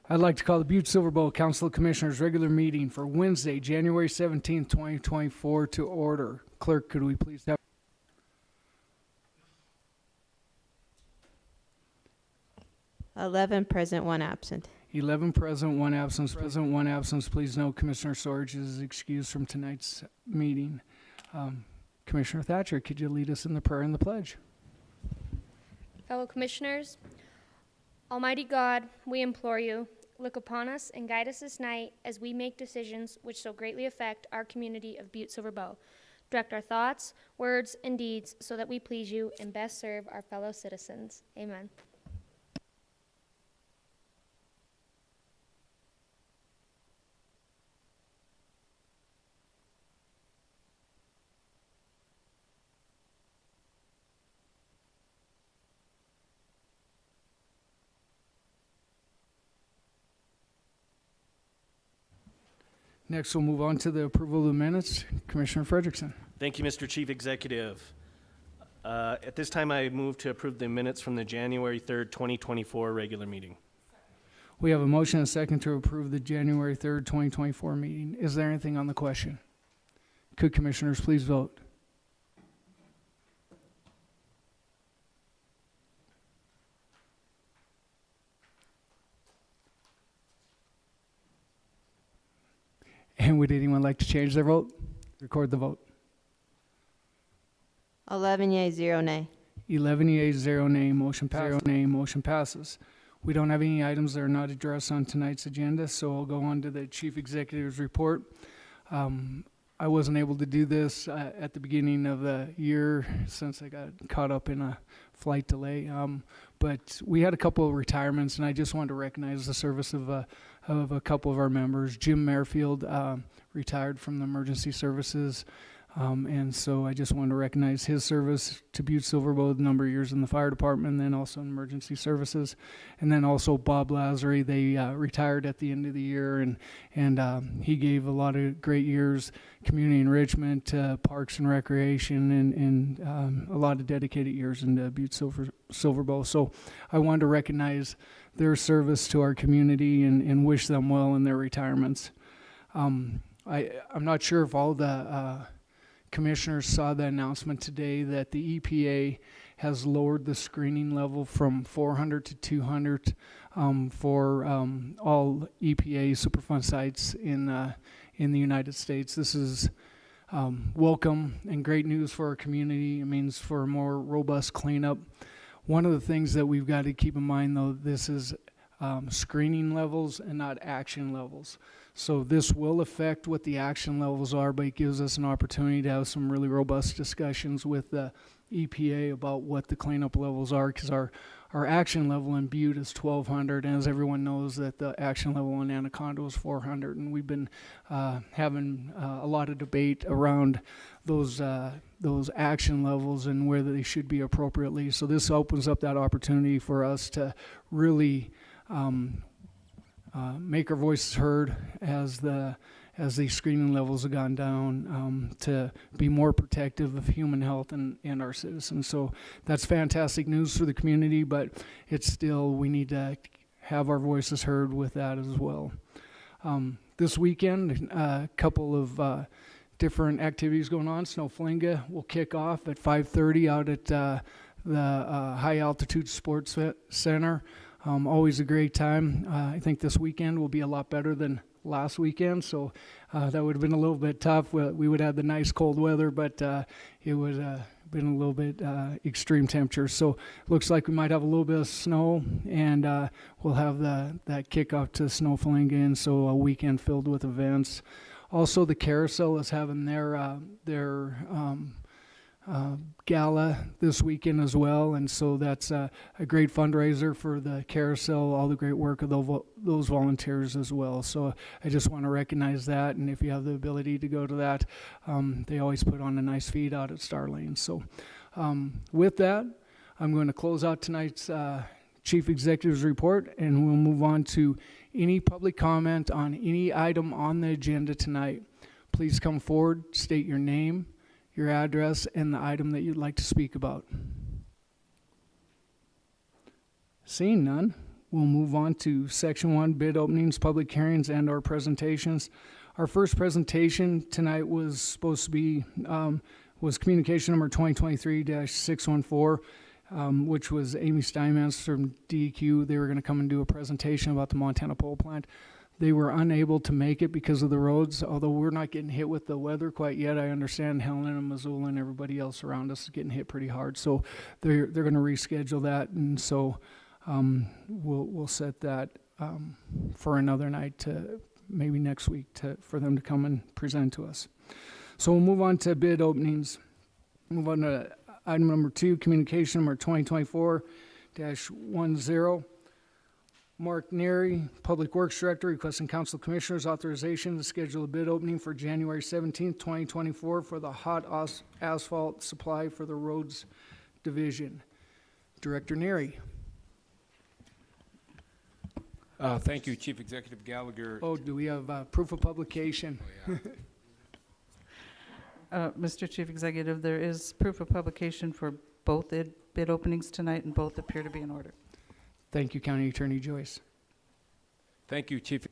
I'd like to call the Butte-Silver Council of Commissioners regular meeting for Wednesday, January 17th, 2024 to order. Clerk, could we please have 11 present, 1 absent. 11 present, 1 absence. Present, 1 absence. Please note Commissioner Sorge is excused from tonight's meeting. Commissioner Thatcher, could you lead us in the prayer and the pledge? Fellow Commissioners, Almighty God, we implore you, look upon us and guide us this night as we make decisions which so greatly affect our community of Butte-Silver. Direct our thoughts, words, and deeds so that we please you and best serve our fellow citizens. Amen. Next, we'll move on to the approval of the minutes. Commissioner Frederickson. Thank you, Mr. Chief Executive. At this time, I move to approve the minutes from the January 3rd, 2024 regular meeting. We have a motion and a second to approve the January 3rd, 2024 meeting. Is there anything on the question? Could commissioners please vote? And would anyone like to change their vote? Record the vote. 11 yea, 0 nay. 11 yeas, 0 nay. Motion passes. Motion passes. We don't have any items that are not addressed on tonight's agenda, so I'll go on to the Chief Executive's report. I wasn't able to do this at the beginning of the year since I got caught up in a flight delay. But we had a couple of retirements, and I just wanted to recognize the service of a couple of our members. Jim Merrifield retired from the emergency services, and so I just wanted to recognize his service to Butte-Silver, both number of years in the fire department and then also in emergency services. And then also Bob Lazary, they retired at the end of the year, and he gave a lot of great years, community enrichment, parks and recreation, and a lot of dedicated years in the Butte-Silver Bowl. So I wanted to recognize their service to our community and wish them well in their retirements. I'm not sure if all the commissioners saw the announcement today that the EPA has lowered the screening level from 400 to 200 for all EPA Superfund sites in the United States. This is welcome and great news for our community. It means for a more robust cleanup. One of the things that we've got to keep in mind, though, this is screening levels and not action levels. So this will affect what the action levels are, but it gives us an opportunity to have some really robust discussions with the EPA about what the cleanup levels are, because our action level in Butte is 1,200, and as everyone knows that the action level in Anaconda is 400, and we've been having a lot of debate around those action levels and whether they should be appropriately. So this opens up that opportunity for us to really make our voices heard as these screening levels have gone down, to be more protective of human health and our citizens. So that's fantastic news for the community, but it's still, we need to have our voices heard with that as well. This weekend, a couple of different activities going on. Snow Flinga will kick off at 5:30 out at the High Altitude Sports Center. Always a great time. I think this weekend will be a lot better than last weekend, so that would have been a little bit tough. We would have the nice cold weather, but it would have been a little bit extreme temperatures. So looks like we might have a little bit of snow, and we'll have that kickoff to Snow Flinga, and so a weekend filled with events. Also, the Carousel is having their gala this weekend as well, and so that's a great fundraiser for the Carousel, all the great work of those volunteers as well. So I just want to recognize that, and if you have the ability to go to that, they always put on a nice feed out at Star Lane. So with that, I'm going to close out tonight's Chief Executive's report, and we'll move on to any public comment on any item on the agenda tonight. Please come forward, state your name, your address, and the item that you'd like to speak about. Seeing none, We'll move on to section 1, bid openings, public hearings, and/or presentations. Our first presentation tonight was supposed to be, was communication number 2023-614, which was Amy Steinmetz from DEQ. They were going to come and do a presentation about the Montana Pole Plant. They were unable to make it because of the roads, although we're not getting hit with the weather quite yet. I understand Helena and Missoula and everybody else around us is getting hit pretty hard. So they're going to reschedule that, and so we'll set that for another night, to maybe next week, for them to come and present to us. So we'll move on to bid openings. Move on to item number 2, communication number 2024-10. Mark Neary, Public Works Director, requesting Council Commissioners authorization to schedule a bid opening for January 17th, 2024 for the hot asphalt supply for the roads division. Director Neary. Thank you, Chief Executive Gallagher. Oh, do we have proof of publication? Mr. Chief Executive, there is proof of publication for both bid openings tonight, and both appear to be in order. Thank you, County Attorney Joyce. Thank you, Chief.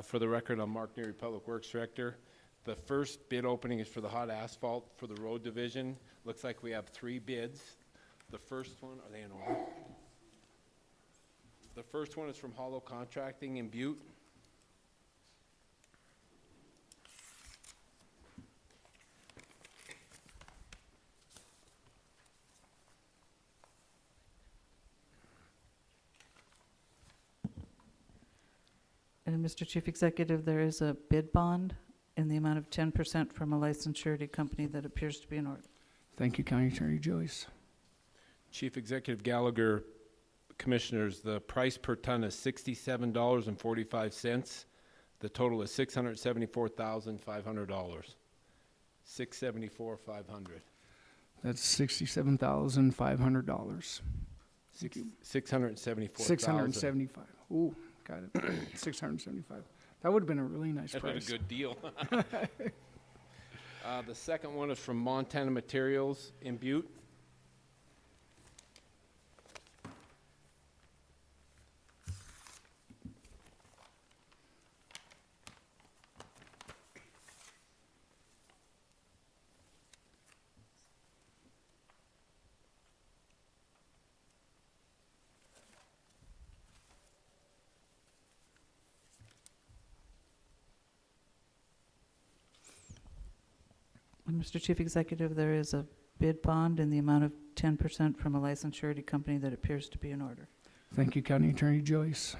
For the record, I'm Mark Neary, Public Works Director. The first bid opening is for the hot asphalt for the road division. Looks like we have 3 bids. The first one, are they in order? The first one is from Hollow Contracting in Butte. And Mr. Chief Executive, there is a bid bond in the amount of 10% from a licensed surety company that appears to be in order. Thank you, County Attorney Joyce. Chief Executive Gallagher, Commissioners, the price per ton is $67.45. The total is $674,500. $674,500. That's $67,500. $674,000. 675. Ooh, got it. 675. That would have been a really nice That's price. a good deal. The second one is from Montana Materials in Butte. And Mr. Chief Executive, there is a bid bond in the amount of 10% from a licensed surety company that appears to be in order. Thank you, County Attorney Joyce.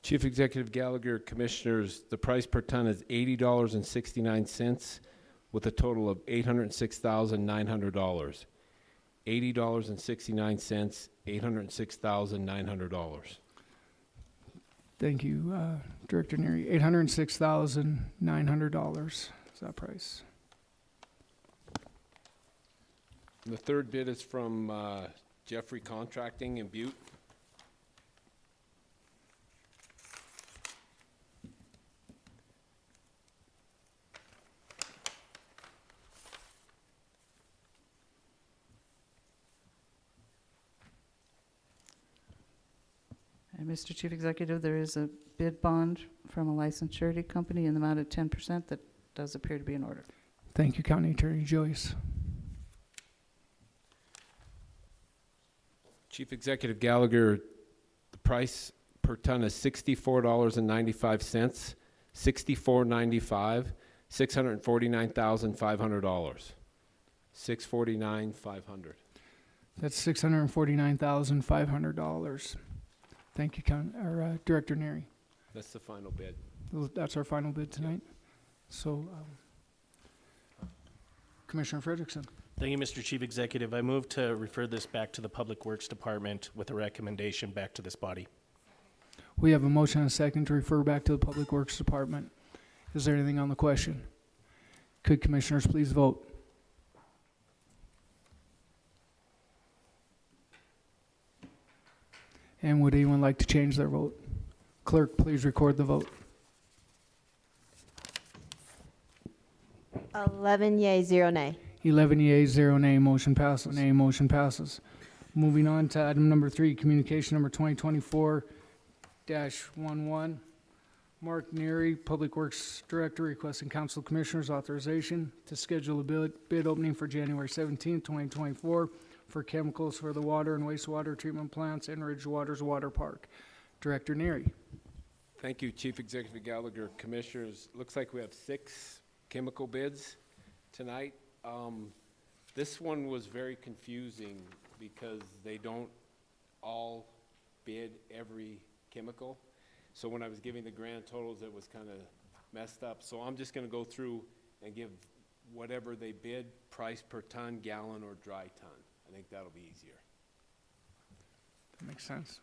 Chief Executive Gallagher, Commissioners, the price per ton is $80.69 with a total of $806,900. $80.69, $806,900. Thank you, Director Neary. $806,900 is that price. The third bid is from Jeffrey Contracting in Butte. And Mr. Chief Executive, there is a bid bond from a licensed surety company in the amount of 10% that does appear to be in order. Thank you, County Attorney Joyce. Chief Executive Gallagher, the price per ton is $64.95, $64.95, $649,500. $649,500. That's $649,500. Thank you, Director Neary. That's the final bid. That's our final bid tonight. So, Commissioner Frederickson. Thank you, Mr. Chief Executive. I move to refer this back to the Public Works Department with a recommendation back to this body. We have a motion and a second to refer back to the Public Works Department. Is there anything on the question? Could Commissioners please vote? And would anyone like to change their vote? Clerk, please record the vote. 11 yea, 0 nay. 11 yeas, 0 nay, motion passes. Motion passes. Moving on to item number 3, communication number 2024-11. Mark Neary, Public Works Director, requesting Council Commissioners authorization to schedule a bid opening for January 17, 2024 for chemicals for the water and wastewater treatment plants in Ridge Waters Water Park. Director Neary. Thank you, Chief Executive Gallagher. Commissioners, looks like we have 6 chemical bids tonight. This one was very confusing because they don't all bid every chemical. So when I was giving the grand totals, it was kind of messed up. So I'm just going to go through and give whatever they bid, price per ton, gallon, or dry ton. I think that'll be easier. That makes sense.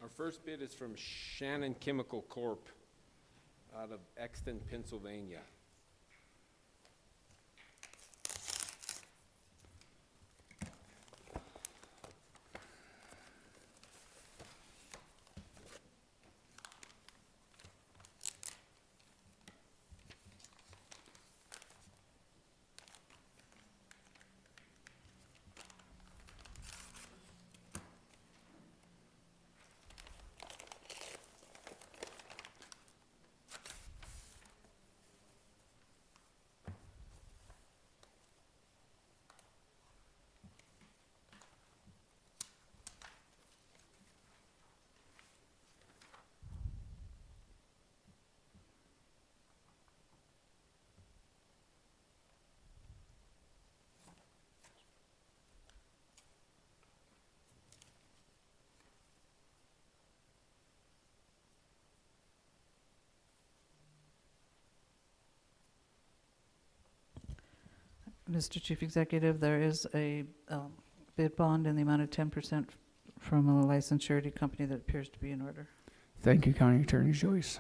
Our first bid is from Shannon Chemical Corp. Out of Exton, Pennsylvania. Mr. Chief Executive, there is a bid bond in the amount of 10% from a licensed surety company that appears to be in order. Thank you, County Attorney Joyce.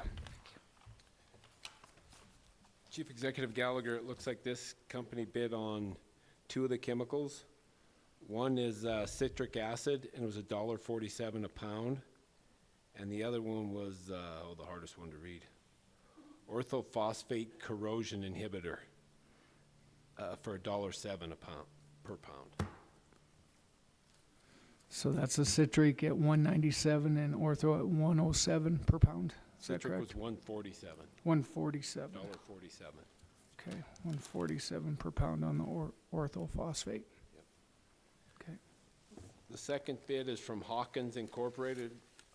Chief Executive Gallagher, it looks like this company bid on 2 of the chemicals. One is citric acid, and it was $1.47 a pound. And the other one was, the hardest one to read, orthophosphate corrosion inhibitor for $1.07 a pound, per pound. So that's a citric at 197 and ortho at 107 per pound. Is that Citric correct? was 147, 147. $1.47. Okay, 147 per pound on the orthophosphate. Okay. The second bid is from Hawkins Incorporated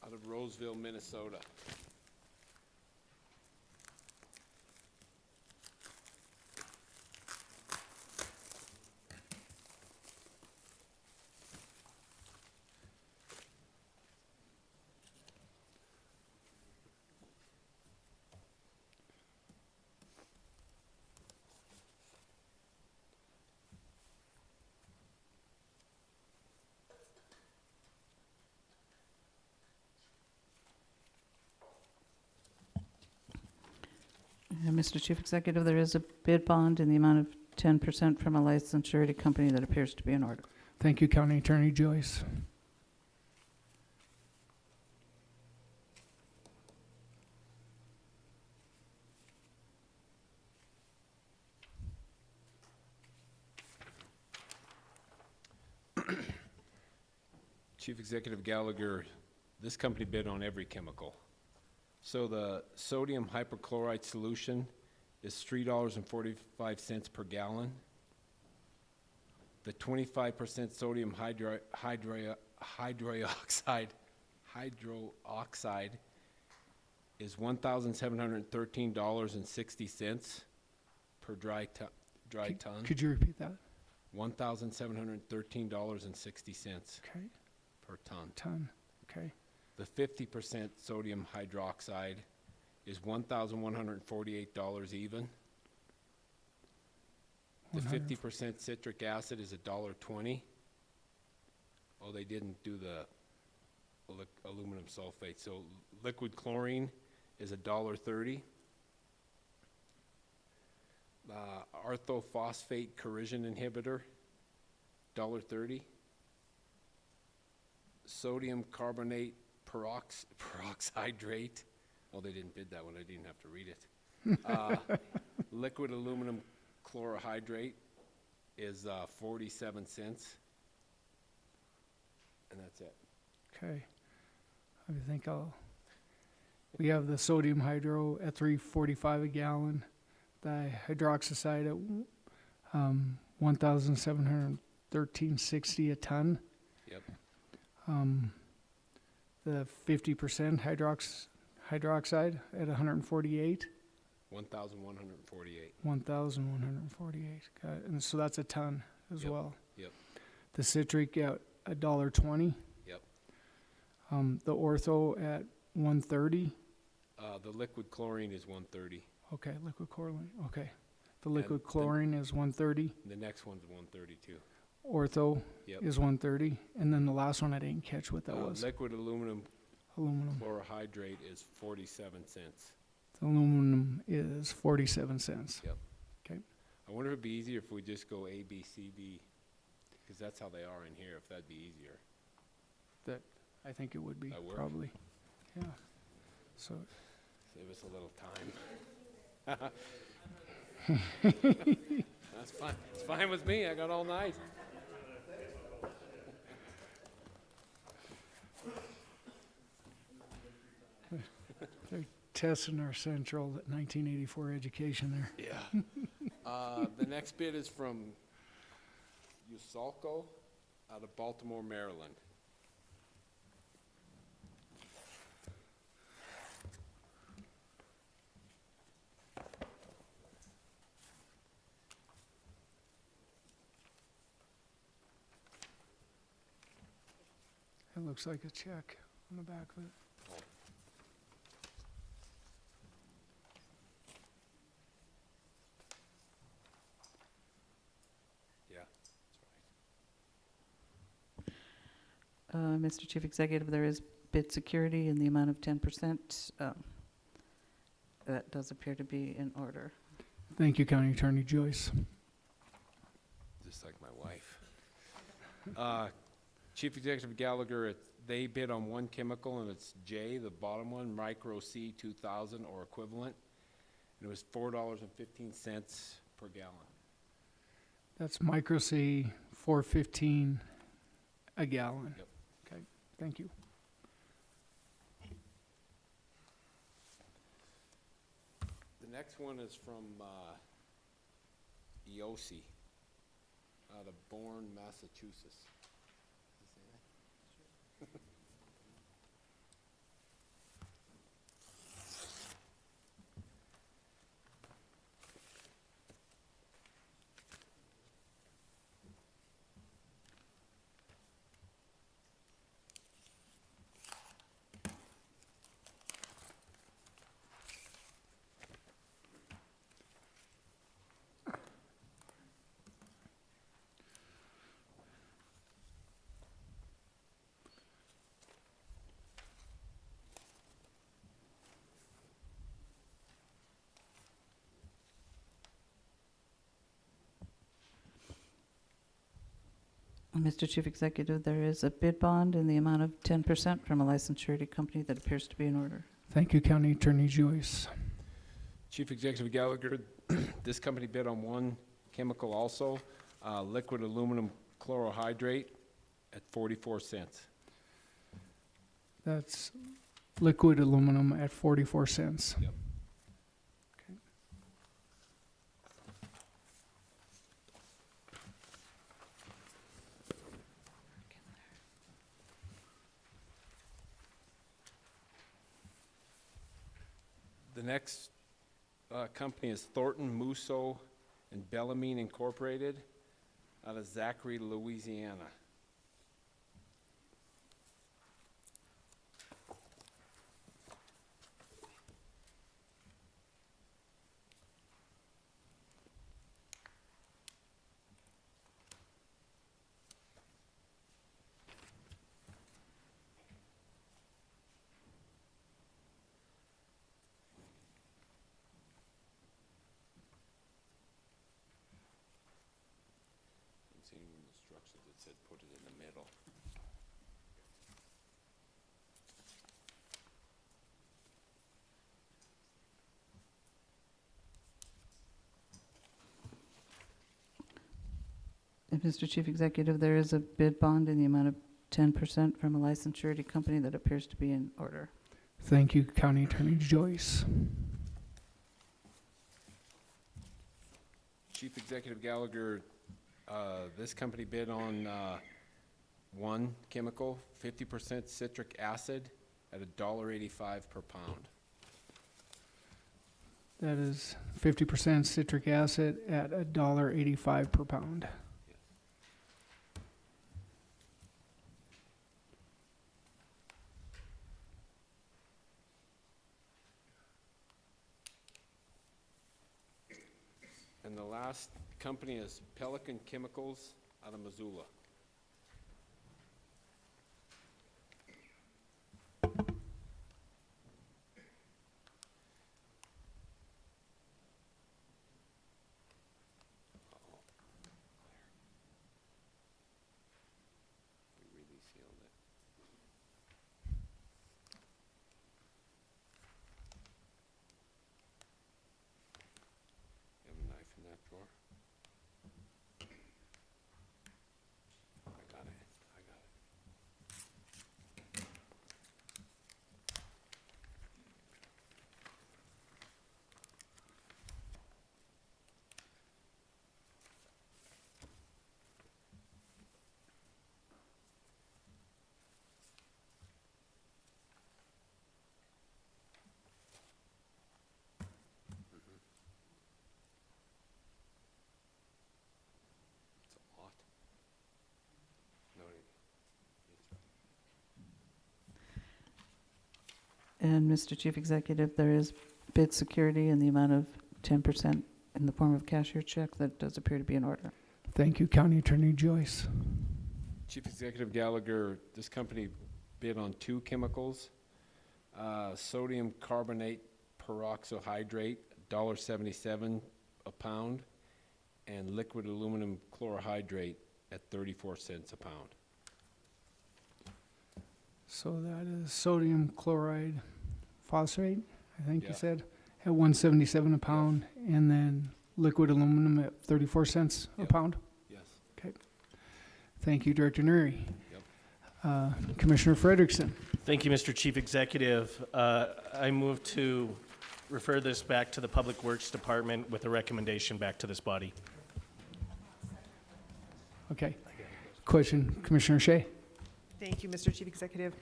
out of Roseville, Minnesota. And Mr. Chief Executive, there is a bid bond in the amount of 10% from a licensed surety company that appears to be in order. Thank you, County Attorney Joyce. Chief Executive Gallagher, this company bid on every chemical. So the sodium hypochlorite solution is $3.45 per gallon. The 25% sodium hydroxide is $1,713.60 per dry ton. Could you repeat that? $1,713.60 Okay, per ton. ton. Okay, The 50% sodium hydroxide is $1,148 even. The 100 50% citric acid is $1.20. Oh, they didn't do the aluminum sulfate. So liquid chlorine is $1.30. Orthophosphate corrosion inhibitor, $1.30. Sodium carbonate peroxyhydrate, Oh, they didn't bid that one, I didn't have to read it. Liquid aluminum chlorohydrate is 47 cents. And that's it. Okay. I think we have the sodium hydro at $3.45 a gallon, the hydroxide at 1,713.60 a ton. Yep. The 50% hydroxide at 148, 1,148. 1,148. Got it. And so that's a ton as Yep. well. Yep. The citric at $1.20. Yep. The ortho at 130. The liquid chlorine is 130. Okay, liquid chlorine. Okay. The And liquid the- chlorine is 130. The next one's 132. Ortho Yep. is 130. And then the last one I didn't catch what that was. Liquid aluminum Aluminum. chlorohydrate is 47 cents. The aluminum is 47 cents. Yep. Okay. I wonder if it'd be easier if we just go A, B, C, D, because that's how they are in here, if that'd be easier. I think it would be, That work? probably. Yeah. So, Save us a little time. That's fine. It's fine with me. I got all night. they're testing our central 1984 education there. Yeah. The next bid is from Usalco out of Baltimore, Maryland. It looks like a check on the back of it. Yeah, that's right. Mr. Chief Executive, there is bid security in the amount of 10%. That does appear to be in order. Thank you, County Attorney Joyce. Just like my wife. Chief Executive Gallagher, they bid on one chemical, and it's J, the bottom one, Micro C 2000 or equivalent. And it was $4.15 per gallon. That's Micro C 415 a gallon. Yep. Okay, thank you. The next one is from EOC out of Bourne, Massachusetts. Mr. Chief Executive, there is a bid bond in the amount of 10% from a licensed surety company that appears to be in order. Thank you, County Attorney Joyce. Chief Executive Gallagher, this company bid on one chemical also, liquid aluminum chlorohydrate at 44 cents. That's liquid aluminum at 44 cents. Yep. Okay. The next company is Thornton, Musso, and Bellamine Incorporated out of Zachary, Louisiana. Seen in the instructions, it said put And Mr. Chief Executive, there is a bid bond in the amount of 10% from a licensed surety company that appears to be in order. Thank you, County Attorney Joyce. Chief Executive Gallagher, this company bid on one chemical, 50% citric acid at $1.85 per pound. That is 50% citric acid at $1.85 per pound. And the last company is Pelican Chemicals out of Missoula. We really sealed it. You have a knife in that drawer? I got it. I got it. It's a lot. No, And Mr. Chief Executive, there is bid security in the amount of 10% in the form of cashier check that does appear to be in order. Thank you, County Attorney Joyce. Chief Executive Gallagher, this company bid on two chemicals, sodium carbonate peroxyhydrate, $1.77 a pound, and liquid aluminum chlorohydrate at 34 cents a pound. So that is sodium chloride phosphate, I think you Yeah. said, at $1.77 a pound, and then liquid aluminum at 34 cents a Yep. pound. Yes. Thank you, Director Neri. Yep. Commissioner Frederickson. Thank you, Mr. Chief Executive. I move to refer this back to the Public Works Department with a recommendation back to this body. Okay. Question, Commissioner Shea. Thank you, Mr. Chief Executive.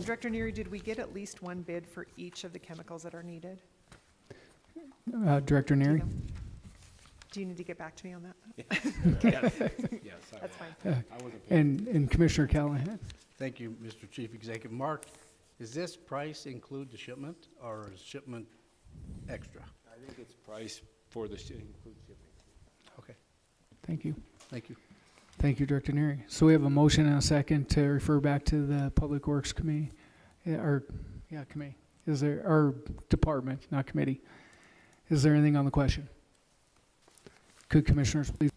Director Neary, did we get at least one bid for each of the chemicals that are needed? Director Do you Neri. know? Do you need to get back to me on that? Yes, I That's will. fine. I wasn't paying. And Commissioner Callahan. Thank you, Mr. Chief Executive. Mark, does this price include the shipment, or is shipment extra? I think it's price for the include shipping. Okay, Thank you. thank you. Thank you, Director Neri. So we have a motion and a second to refer back to the Public Works Committee, committee. Is there, or department, not committee. Is there anything on the question? Could commissioners please?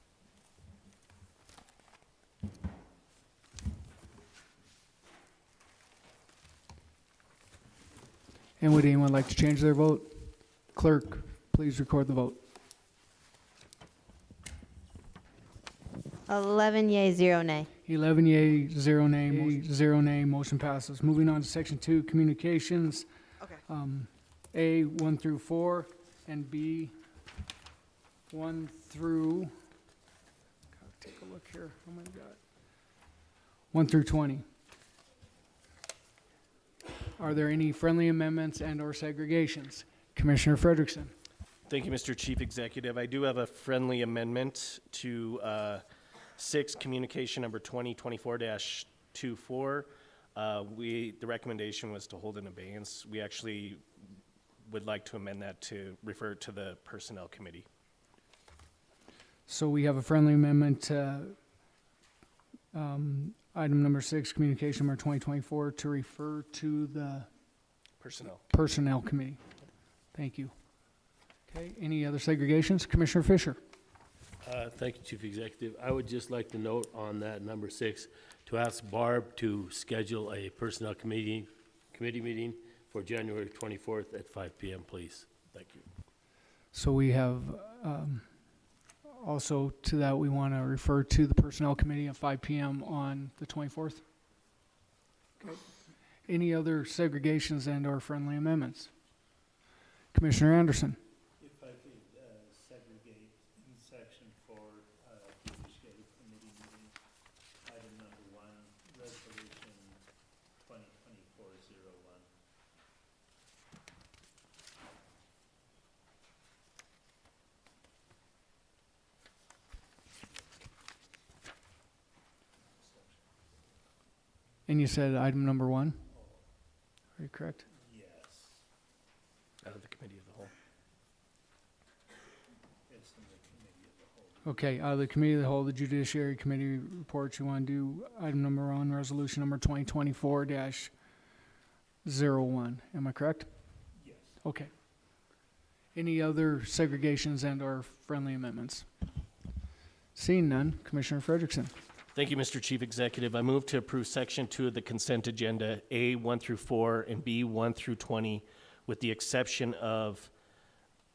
And would anyone like to change their vote? Clerk, please record the vote. 11 yea, 0 nay. 11 yea, 0 nay, motion passes. Moving on to section 2, communications. Okay. A, 1 through 4, and B, 1 through, gotta take a look here, how many got? 1 through 20. Are there any friendly amendments and/or segregations? Commissioner Frederickson. Thank you, Mr. Chief Executive. I do have a friendly amendment to 6, communication number 2024-24. The recommendation was to hold in abeyance. We actually would like to amend that to refer to the Personnel Committee. So we have a friendly amendment to item number 6, communication number 2024, to refer to the Personnel. Personnel Committee. Thank you. Okay, any other segregations? Commissioner Fisher. Thank you, Chief Executive. I would just like to note on that number 6, to ask Barb to schedule a Personnel Committee meeting for January 24th at 5 p.m., please. Thank you. So we have Also to that, we want to refer to the Personnel Committee at 5 PM on the 24th. Okay. Any other segregations and/or friendly amendments? Commissioner Anderson. If I could segregate in section 4, Judiciary Committee meeting, item number 1, resolution 2024-01. And you said item number 1? Are you correct? Yes, Out of the committee of the whole. it's in the committee of the whole. Okay, out of the Committee of the Whole, the Judiciary Committee report, you want to do item number 1, resolution number 2024-01. Am I correct? Yes. Okay. Any other segregations and/or friendly amendments? Seeing none, Commissioner Frederickson. Thank you, Mr. Chief Executive. I move to approve Section 2 of the consent agenda, A 1 through 4 and B 1 through 20, with the exception of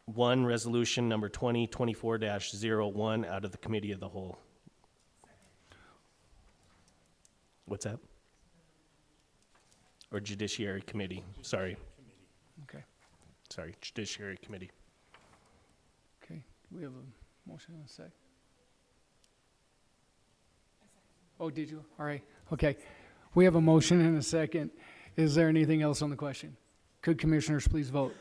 1, resolution number 2024-01 out of the committee of the whole. What's that? Or Judiciary Committee, sorry. Okay. Sorry, Judiciary Committee. Okay, we have a motion and a sec. Oh, did you? All right, okay. We have a motion and a second. Is there anything else on the question? Could commissioners please vote?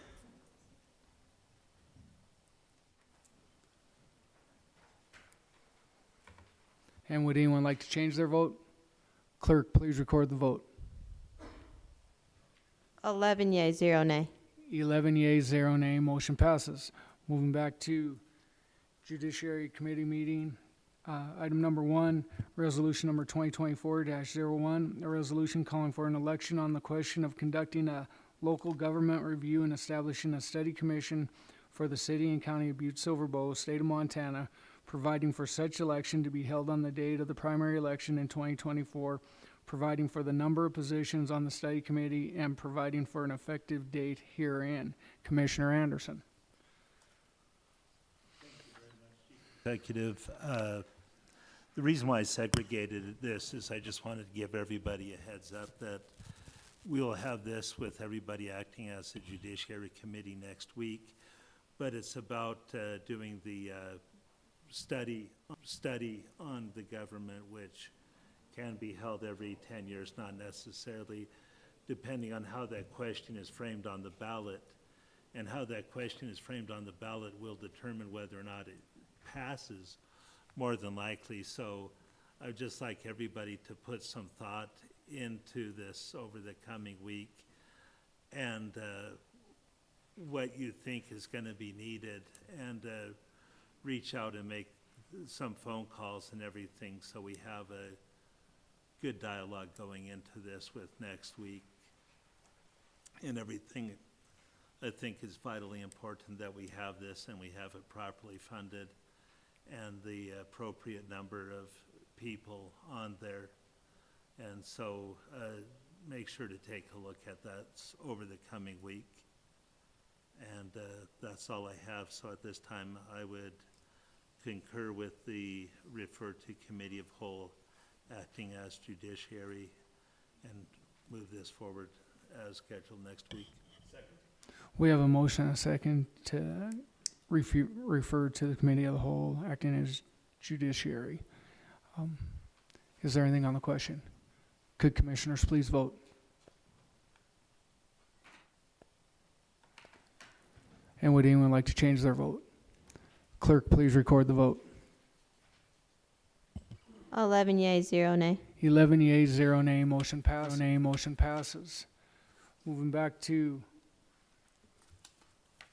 And would anyone like to change their vote? Clerk, please record the vote. 11 yea, 0 nay. 11 yeas, 0 nay, motion passes. Moving back to Judiciary Committee meeting. Item number 1, resolution number 2024-01, a resolution calling for an election on the question of conducting a local government review and establishing a study commission for the city and county of Butte-Silver, state of Montana, providing for such election to be held on the date of the primary election in 2024, providing for the number of positions on the study committee, and providing for an effective date herein. Commissioner Anderson. Executive, the reason why I segregated this is I just wanted to give everybody a heads up that we will have this with everybody acting as the Judiciary Committee next week, but it's about doing the study on the government, which can be held every 10 years, not necessarily, depending on how that question is framed on the ballot. And how that question is framed on the ballot will determine whether or not it passes, more than likely. So I'd just like everybody to put some thought into this over the coming week and what you think is going to be needed, and reach out and make some phone calls and everything so we have a good dialogue going into this with next week. And everything, I think, is vitally important that we have this and we have it properly funded and the appropriate number of people on there. And so make sure to take a look at that over the coming week. And that's all I have. So at this time, I would concur with the refer to committee of whole acting as judiciary and move this forward as scheduled next week. We have a motion and a second to refer to the Committee of the Whole acting as judiciary. Is there anything on the question? Could commissioners please vote? And would anyone like to change their vote? Clerk, please record the vote. 11 yea, 0 nay. 11 yeas, 0 nay, motion passes. Motion passes. Moving back to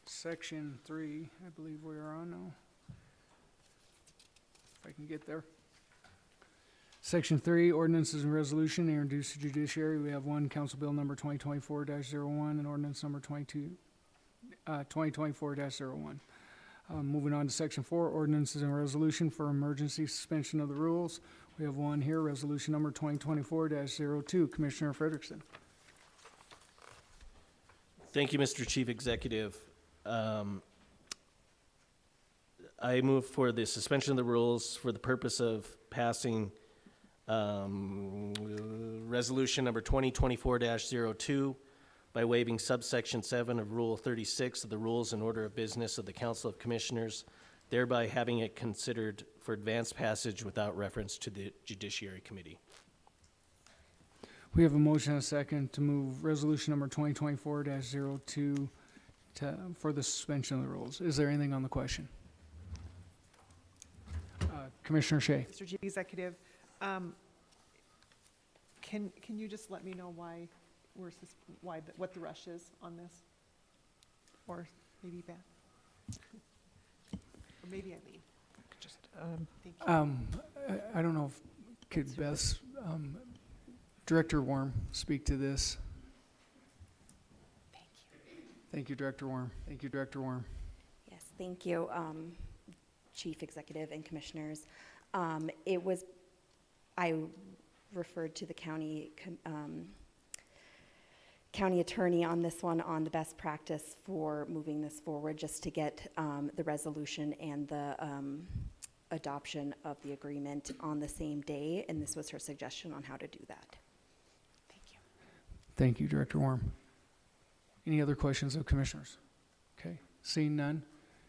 section 3, I believe we are on now. If I can get there. Section 3, ordinances and resolution introduced to judiciary. We have one, Council Bill number 2024-01 and ordinance number 2024-01. Moving on to section 4, ordinances and resolution for emergency suspension of the rules. We have one here, resolution number 2024-02. Commissioner Frederickson. Thank you, Mr. Chief Executive. I move for the suspension of the rules for the purpose of passing resolution number 2024-02 by waiving subsection 7 of Rule 36 of the Rules and Order of Business of the Council of Commissioners, thereby having it considered for advanced passage without reference to the Judiciary Committee. We have a motion and a second to move resolution number 2024-02 for the suspension of the rules. Is there anything on the question? Commissioner Shea. Mr. Chief Executive, can you just let me know why what the rush is on this? Or maybe Beth? Or maybe Eileen? Just, Thank you. I don't know if could Beth, Director Worm, speak to this. Thank you. Thank you, Director Worm. Thank you, Director Worm. Yes, thank you, Chief Executive and Commissioners. I referred to the county attorney on this one on the best practice for moving this forward, just to get the resolution and the adoption of the agreement on the same day, and this was her suggestion on how to do that. Thank you. Thank you, Director Worm. Any other questions of commissioners? Okay, seeing none,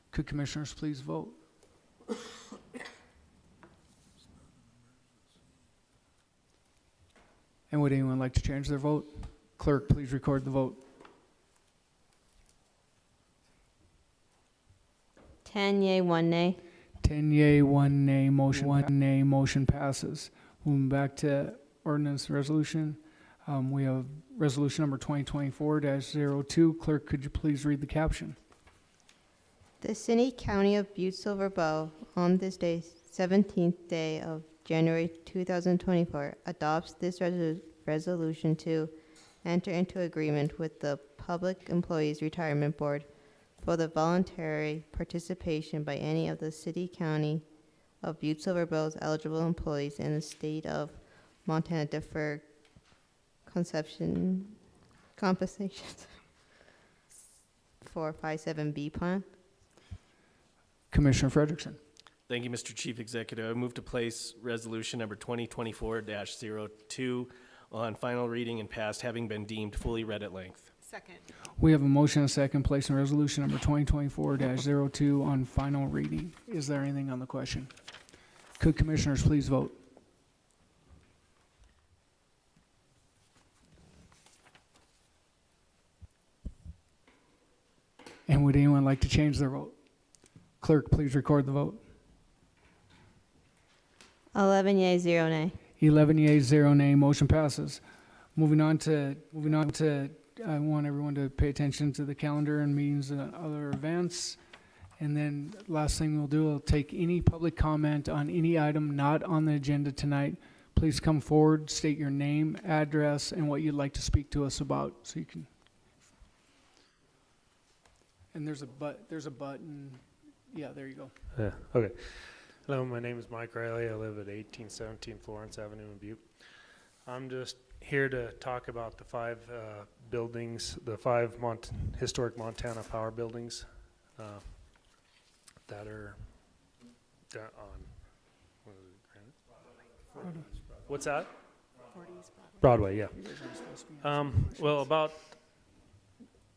could commissioners please vote? And would anyone like to change their vote? Clerk, please record the vote. 10 yea, 1 nay. 10 yea, 1 nay, motion passes. Moving back to ordinance resolution, we have resolution number 2024-02. Clerk, could you please read the caption? The City County of Butte-Silver Bow, on this day, 17th day of January 2024, adopts this resolution to enter into agreement with the Public Employees Retirement Board for the voluntary participation by any of the City County of Butte-Silver Bow's eligible employees in the state of Montana deferred compensation for 57B plan. Commissioner Frederickson. Thank you, Mr. Chief Executive. I move to place resolution number 2024-02 on final reading and passed, having been deemed fully read at length. Second. We have a motion and a second placing resolution number 2024-02 on final reading. Is there anything on the question? Could commissioners please vote? And would anyone like to change their vote? Clerk, please record the vote. 11 yea, 0 nay. 11 yeas, 0 nay, motion passes. Moving on to, I want everyone to pay attention to the calendar and meetings and other events. And then last thing we'll do, we'll take any public comment on any item not on the agenda tonight. Please come forward, state your name, address, and what you'd like to speak to us about, so you can. And there's a button. Yeah, there you go. Okay. Hello, my name is Mike Riley. I live at 1817 Florence Avenue in Butte. I'm just here to talk about the 5 buildings, the 5 historic Montana power buildings that are on, what is it, Granite? What's that? Broadway, yeah. Well, about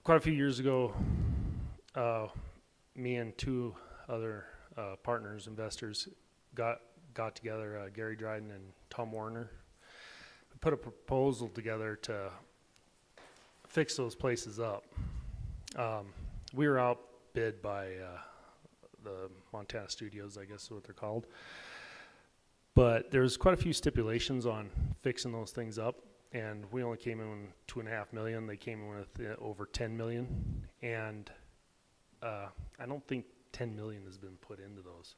quite a few years ago, me and 2 other partners, investors, got together, Gary Dryden and Tom Warner. We put a proposal together to fix those places up. We were outbid by the Montana Studios, I guess is what they're called. But there's quite a few stipulations on fixing those things up, and we only came in with $2.5 million. They came in with over $10 million, and I don't think $10 million has been put into those.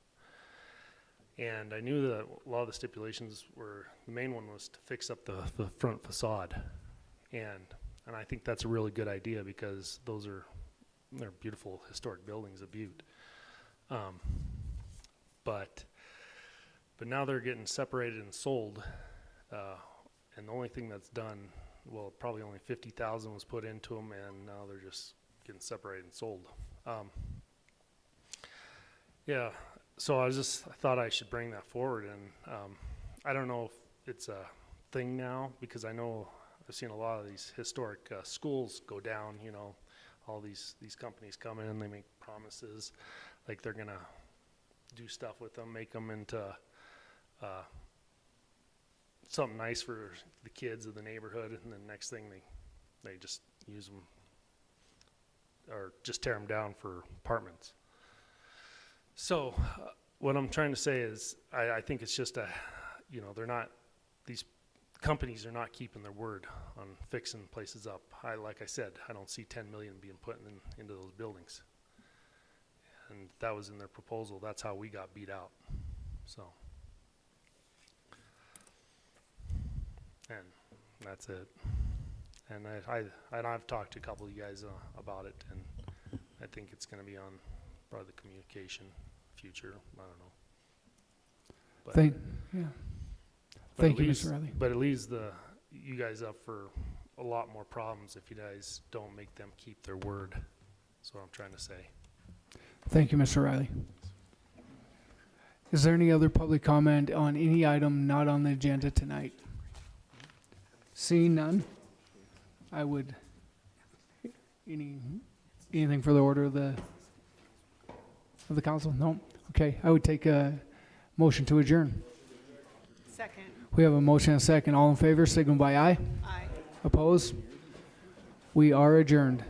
And I knew that a lot of the stipulations were, the main one was to fix up the front facade. And I think that's a really good idea, because they're beautiful historic buildings of Butte. But now they're getting separated and sold. And the only thing that's done, well, probably only 50,000 was put into them, and now they're just getting separated and sold. Yeah, so I thought I should bring that forward, and I don't know if it's a thing now, because I know I've seen a lot of these historic schools go down, you know, all these companies come in, they make promises, like they're gonna do stuff with them, make them into something nice for the kids of the neighborhood, and then next thing they just use them, or just tear them down for apartments. So what I'm trying to say is I think it's just these companies are not keeping their word on fixing places up. Like I said, I don't see 10 million being put into those buildings. And that was in their proposal. That's how we got beat out. So, and that's it. And I've talked to a couple of you guys about it, and I think it's going to be on probably the communication future. I don't know. But, Thank but you, it leaves- Mr. Riley. But it leaves you guys up for a lot more problems if you guys don't make them keep their word. That's what I'm trying to say. Thank you, Mr. Riley. Is there any other public comment on any item not on the agenda tonight? Seeing none, I would, anything for the order of the council? No? Okay, I would take a motion to adjourn. Second. We have a motion and a second. All in favor, signal by aye. Aye. Opposed? We are adjourned.